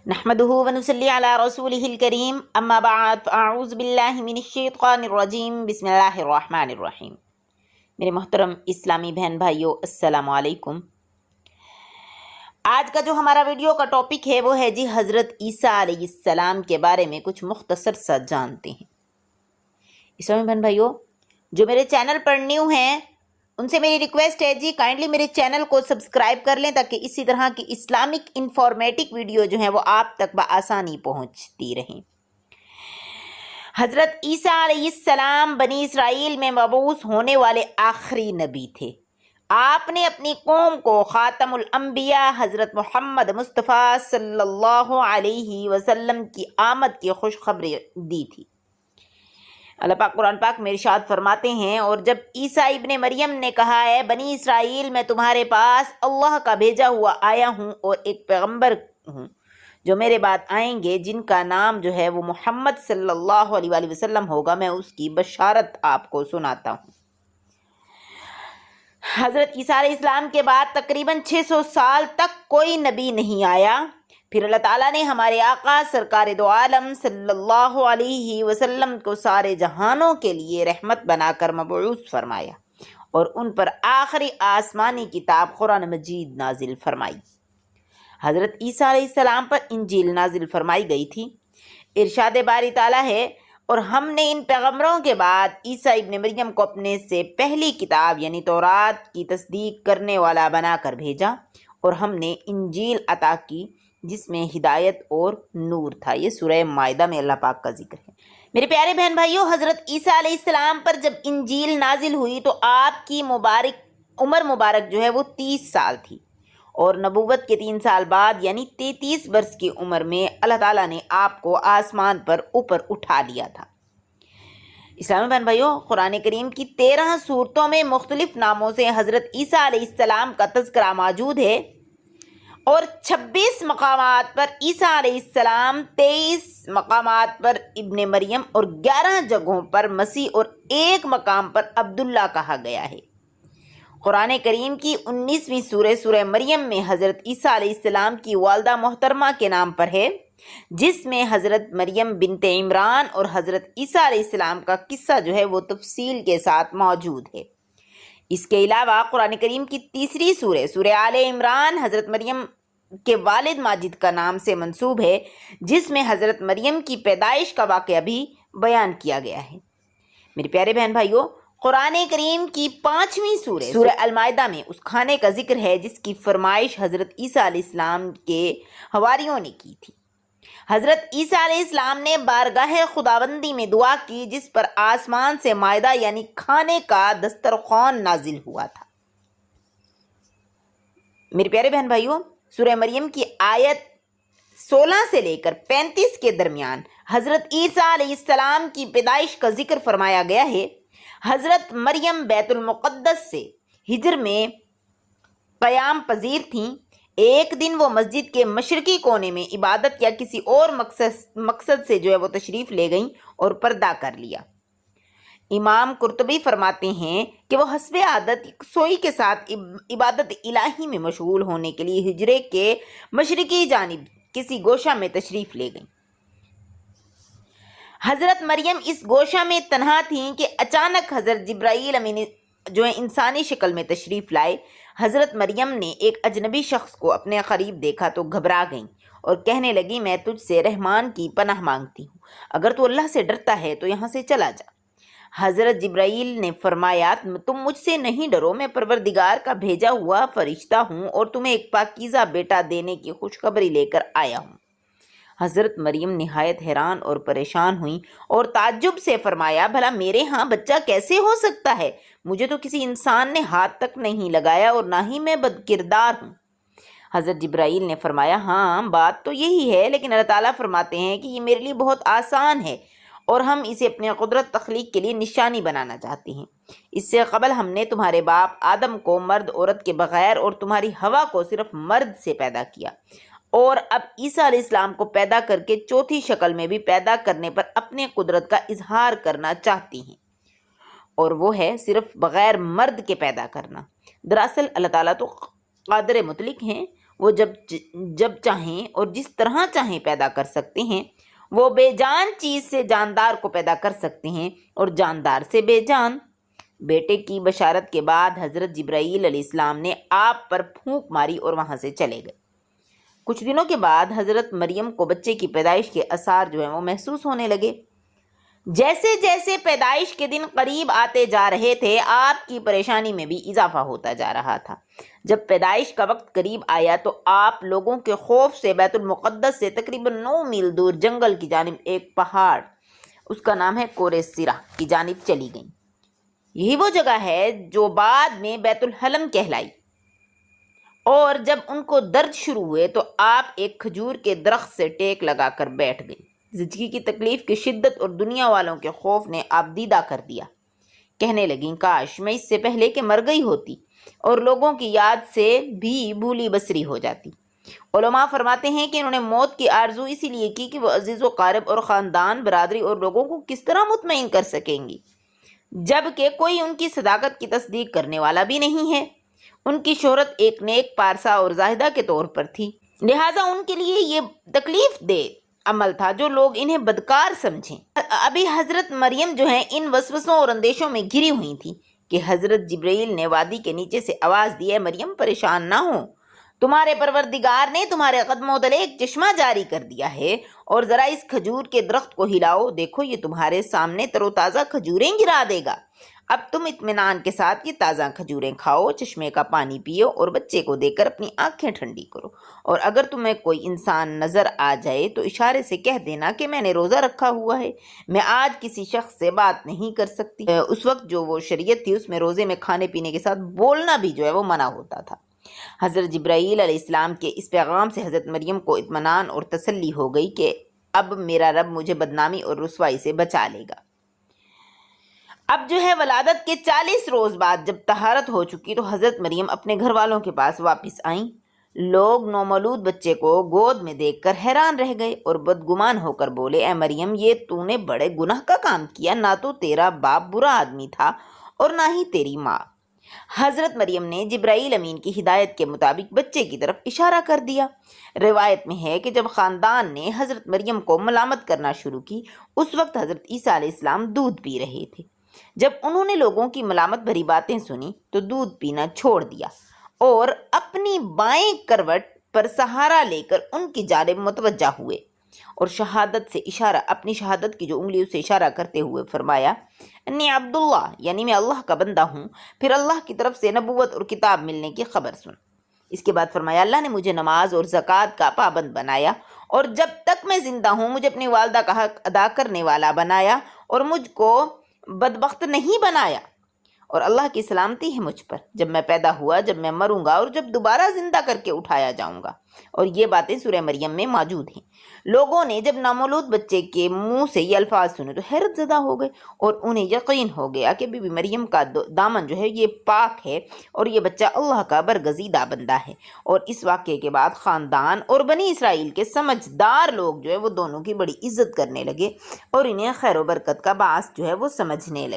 نحمده ونصلي على رسوله الكريم اما بعد فاعوذ باللہ من الشیطان الرجیم بسم اللہ الرحمن الرحیم۔ میرے محترم اسلامی بہن بھائیوں، السلام علیکم۔ آج کا جو ہمارا ویڈیو کا ٹاپک ہے وہ ہے حضرت عیسیٰ علیہ السلام کے بارے میں کچھ مختصر سا جانتے ہیں۔ اسلامی بہن بھائیوں، جو میرے چینل پر نیو ہیں ان سے میری ریکویسٹ ہے کائنڈلی میرے چینل کو سبسکرائب کر لیں تاکہ اسی طرح کی اسلامک انفارمیٹک ویڈیو جو ہیں وہ آپ تک بآسانی پہنچتی رہیں۔ حضرت عیسیٰ علیہ السلام بنی اسرائیل میں مبعوث ہونے والے آخری نبی تھے۔ آپ نے اپنی قوم کو خاتم الانبیاء حضرت محمد مصطفیٰ صلی اللہ علیہ وسلم کی آمد کی خوشخبری دی تھی۔ اللہ پاک قرآن پاک میں ارشاد فرماتے ہیں، اور جب عیسیٰ ابن مریم نے کہا ہے بنی اسرائیل میں تمہارے پاس اللہ کا بھیجا ہوا آیا ہوں اور ایک پیغمبر ہوں جو میرے بعد آئیں گے جن کا نام جو ہے وہ محمد صلی اللہ علیہ وآلہ وسلم ہوگا، میں اس کی بشارت آپ کو سناتا ہوں۔ حضرت عیسیٰ علیہ السلام کے بعد تقریباً 600 سال تک کوئی نبی نہیں آیا۔ پھر اللہ تعالیٰ نے ہمارے آقا سرکار دو عالم صلی اللہ علیہ وسلم کو سارے جہانوں کے لیے رحمت بنا کر مبعوث فرمایا اور ان پر آخری آسمانی کتاب قرآن مجید نازل فرمائی۔ حضرت عیسیٰ علیہ السلام پر انجیل نازل فرمائی گئی تھی۔ ارشاد باری تعالیٰ ہے، اور ہم نے ان پیغمبروں کے بعد عیسیٰ ابن مریم کو اپنے سے پہلی کتاب یعنی تورات کی تصدیق کرنے والا بنا کر بھیجا، اور ہم نے انجیل عطا کی جس میں ہدایت اور نور تھا۔ یہ سورہ مائدہ میں اللہ پاک کا ذکر ہے۔ میرے پیارے بہن بھائیوں، حضرت عیسیٰ علیہ السلام پر جب انجیل نازل ہوئی تو آپ کی عمر مبارک جو ہے وہ 30 سال تھی، اور نبوت کے 3 سال بعد یعنی 33 برس کی عمر میں اللہ تعالیٰ نے آپ کو آسمان پر اوپر اٹھا لیا تھا۔ اسلامی بہن بھائیوں، قرآن کریم کی 13 سورتوں میں مختلف ناموں سے حضرت عیسیٰ علیہ السلام کا تذکرہ موجود ہے، اور 26 مقامات پر عیسیٰ علیہ السلام، 23 مقامات پر ابن مریم اور 11 جگہوں پر مسیح اور 1 مقام پر عبداللہ کہا گیا ہے۔ قرآن کریم کی 19ویں سورہ مریم میں حضرت عیسیٰ علیہ السلام کی والدہ محترمہ کے نام پر ہے، جس میں حضرت مریم بنت عمران اور حضرت عیسیٰ علیہ السلام کا قصہ جو ہے وہ تفصیل کے ساتھ موجود ہے۔ اس کے علاوہ قرآن کریم کی 3 سورہ آل عمران حضرت مریم کے والد ماجد کا نام سے منسوب ہے، جس میں حضرت مریم کی پیدائش کا واقعہ بھی بیان کیا گیا ہے۔ میرے پیارے بہن بھائیوں، قرآن کریم کی 5ویں سورہ المائدہ میں اس کھانے کا ذکر ہے جس کی فرمائش حضرت عیسیٰ علیہ السلام کے حواریوں نے کی تھی۔ حضرت عیسیٰ علیہ السلام نے بارگاہ خداوندی میں دعا کی جس پر آسمان سے مائدہ یعنی کھانے کا دسترخوان نازل ہوا تھا۔ میرے پیارے بہن بھائیوں، سورہ مریم کی آیت 16 سے لے کر 35 کے درمیان حضرت عیسیٰ علیہ السلام کی پیدائش کا ذکر فرمایا گیا ہے۔ حضرت مریم بیت المقدس سے ہجر میں قیام پذیر تھیں۔ ایک دن وہ مسجد کے مشرقی کونے میں عبادت یا کسی اور مقصد سے جو ہے وہ تشریف لے گئیں اور پردہ کر لیا۔ امام قرطبی فرماتے ہیں کہ وہ حسب عادت سوئی کے ساتھ عبادت الہی میں مشغول ہونے کے لیے ہجرے کے مشرقی جانب کسی گوشہ میں تشریف لے گئیں۔ حضرت مریم اس گوشہ میں تنہا تھیں کہ اچانک حضرت جبرائیل امین جو انسانی شکل میں تشریف لائے۔ حضرت مریم نے ایک اجنبی شخص کو اپنے قریب دیکھا تو گھبرا گئیں اور کہنے لگی، میں تجھ سے رحمان کی پناہ مانگتی ہوں، اگر تو اللہ سے ڈرتا ہے تو یہاں سے چلا جا۔ حضرت جبرائیل نے فرمایا، تم مجھ سے نہیں ڈرو، میں پروردگار کا بھیجا ہوا فرشتہ ہوں اور تمہیں ایک پاکیزہ بیٹا دینے کی خوشخبری لے کر آیا ہوں۔ حضرت مریم نہایت حیران اور پریشان ہوئیں اور تعجب سے فرمایا، بھلا میرے ہاں بچہ کیسے ہو سکتا ہے؟ مجھے تو کسی انسان نے ہاتھ تک نہیں لگایا اور نہ ہی میں بد کردار ہوں۔ حضرت جبرائیل نے فرمایا، ہاں بات تو یہی ہے، لیکن اللہ تعالیٰ فرماتے ہیں کہ یہ میرے لیے بہت آسان ہے اور ہم اسے اپنے قدرت تخلیق کے لیے نشانی بنانا چاہتے ہیں۔ اس سے قبل ہم نے تمہارے باپ آدم کو مرد عورت کے بغیر اور تمہاری ہوا کو صرف مرد سے پیدا کیا، اور اب عیسیٰ علیہ السلام کو پیدا کر کے چوتھی شکل میں بھی پیدا کرنے پر اپنے قدرت کا اظہار کرنا چاہتی ہیں، اور وہ ہے صرف بغیر مرد کے پیدا کرنا۔ دراصل اللہ تعالیٰ تو قادر مطلق ہیں، وہ جب چاہیں اور جس طرح چاہیں پیدا کر سکتے ہیں۔ وہ بے جان چیز سے جاندار کو پیدا کر سکتے ہیں اور جاندار سے بے جان۔ بیٹے کی بشارت کے بعد حضرت جبرائیل علیہ السلام نے آپ پر پھونک ماری اور وہاں سے چلے گئے۔ کچھ دنوں کے بعد حضرت مریم کو بچے کی پیدائش کے آثار جو ہیں وہ محسوس ہونے لگے۔ جیسے جیسے پیدائش کے دن قریب آتے جا رہے تھے، آپ کی پریشانی میں بھی اضافہ ہوتا جا رہا تھا۔ جب پیدائش کا وقت قریب آیا تو آپ لوگوں کے خوف سے بیت المقدس سے تقریباً 9 میل دور جنگل کی جانب ایک پہاڑ، اس کا نام ہے کور سرا، کی جانب چلی گئیں۔ یہی وہ جگہ ہے جو بعد میں بیت الحلم کہلائی۔ اور جب ان کو درد شروع ہوئے تو آپ ایک کھجور کے درخت سے ٹیک لگا کر بیٹھ گئیں۔ زندگی کی تکلیف کی شدت اور دنیا والوں کے خوف نے آپ دیدہ کر دیا۔ کہنے لگیں کاش میں اس سے پہلے کہ مر گئی ہوتی اور لوگوں کی یاد سے بھی بھولی بسری ہو جاتی۔ علماء فرماتے ہیں کہ انہوں نے موت کی آرزو اسی لیے کی کہ وہ عزیز و قارب اور خاندان، برادری اور لوگوں کو کس طرح مطمئن کر سکیں گی، جبکہ کوئی ان کی صداقت کی تصدیق کرنے والا بھی نہیں ہے۔ ان کی شہرت ایک نیک پارسا اور زاہدہ کے طور پر تھی، لہٰذا ان کے لیے یہ تکلیف دہ عمل تھا جو لوگ انہیں بدکار سمجھیں۔ ابھی حضرت مریم جو ہیں ان وسوسوں اور اندیشوں میں گھری ہوئی تھی کہ حضرت جبرائیل نے وادی کے نیچے سے آواز دی، اے مریم مریم نہ ہو، تمہارے پروردگار نے تمہارے قدموں تلے ایک چشمہ جاری کر دیا ہے، اور ذرا اس کھجور کے درخت کو ہلاؤ، دیکھو یہ تمہارے سامنے تر و تازہ کھجوریں گرا دے گا۔ اب تم اطمینان کے ساتھ یہ تازہ کھجوریں کھاؤ، چشمے کا پانی پیو اور بچے کو دے کر اپنی آنکھیں ٹھنڈی کرو، اور اگر تمہیں کوئی انسان نظر آ جائے تو اشارے سے کہہ دینا کہ میں نے روزہ رکھا ہوا ہے، میں آج کسی شخص سے بات نہیں کر سکتی۔ اس وقت جو وہ شریعت تھی اس میں روزے میں کھانے پینے کے ساتھ بولنا بھی جو ہے وہ منع ہوتا تھا۔ حضرت جبرائیل علیہ السلام کے اس پیغام سے حضرت مریم کو اطمینان اور تسلی ہو گئی کہ اب میرا رب مجھے بدنامی اور رسوائی سے بچا لے گا۔ اب جو ہے ولادت کے 40 روز بعد جب طہارت ہو چکی تو حضرت مریم اپنے گھر والوں کے پاس واپس آئیں۔ لوگ نومولود بچے کو گود میں دیکھ کر حیران رہ گئے اور بدگمان ہو کر بولے، اے مریم یہ تو نے بڑے گناہ کا کام کیا، نہ تو تیرا باپ برا آدمی تھا اور نہ ہی تیری ماں۔ حضرت مریم نے جبرائیل امین کی ہدایت کے مطابق بچے کی طرف اشارہ کر دیا۔ روایت میں ہے کہ جب خاندان نے حضرت مریم کو ملامت کرنا شروع کی، اس وقت حضرت عیسیٰ علیہ السلام دودھ پی رہے تھے۔ جب انہوں نے لوگوں کی ملامت بھری باتیں سنی تو دودھ پینا چھوڑ دیا اور اپنی بائیں کروٹ پر سہارا لے کر ان کی جانب متوجہ ہوئے اور اپنی شہادت کی جو انگلیوں سے اشارہ کرتے ہوئے فرمایا، انی عبداللہ، یعنی میں اللہ کا بندہ ہوں۔ پھر اللہ کی طرف سے نبوت اور کتاب ملنے کی خبر سن۔ اس کے بعد فرمایا، اللہ نے مجھے نماز اور زکوٰۃ کا پابند بنایا، اور جب تک میں زندہ ہوں مجھے اپنی والدہ کا حق ادا کرنے والا بنایا، اور مجھ کو بدبخت نہیں بنایا، اور اللہ کی سلامتی ہے مجھ پر، جب میں پیدا ہوا، جب میں مروں گا اور جب دوبارہ زندہ کر کے اٹھایا جاؤں گا۔ اور یہ باتیں سورہ مریم میں موجود ہیں۔ لوگوں نے جب نامولود بچے کے منہ سے یہ الفاظ سنے تو حیرت زدہ ہو گئے اور انہیں یقین ہو گیا کہ بی بی مریم کا دامن جو ہے یہ پاک ہے اور یہ بچہ اللہ کا برگزیدہ بندہ ہے۔ اور اس واقعے کے بعد خاندان اور بنی اسرائیل کے سمجھدار لوگ جو ہے وہ دونوں کی بڑی عزت کرنے لگے اور انہیں خیر و برکت کا باعث جو ہے وہ سمجھنے لگے۔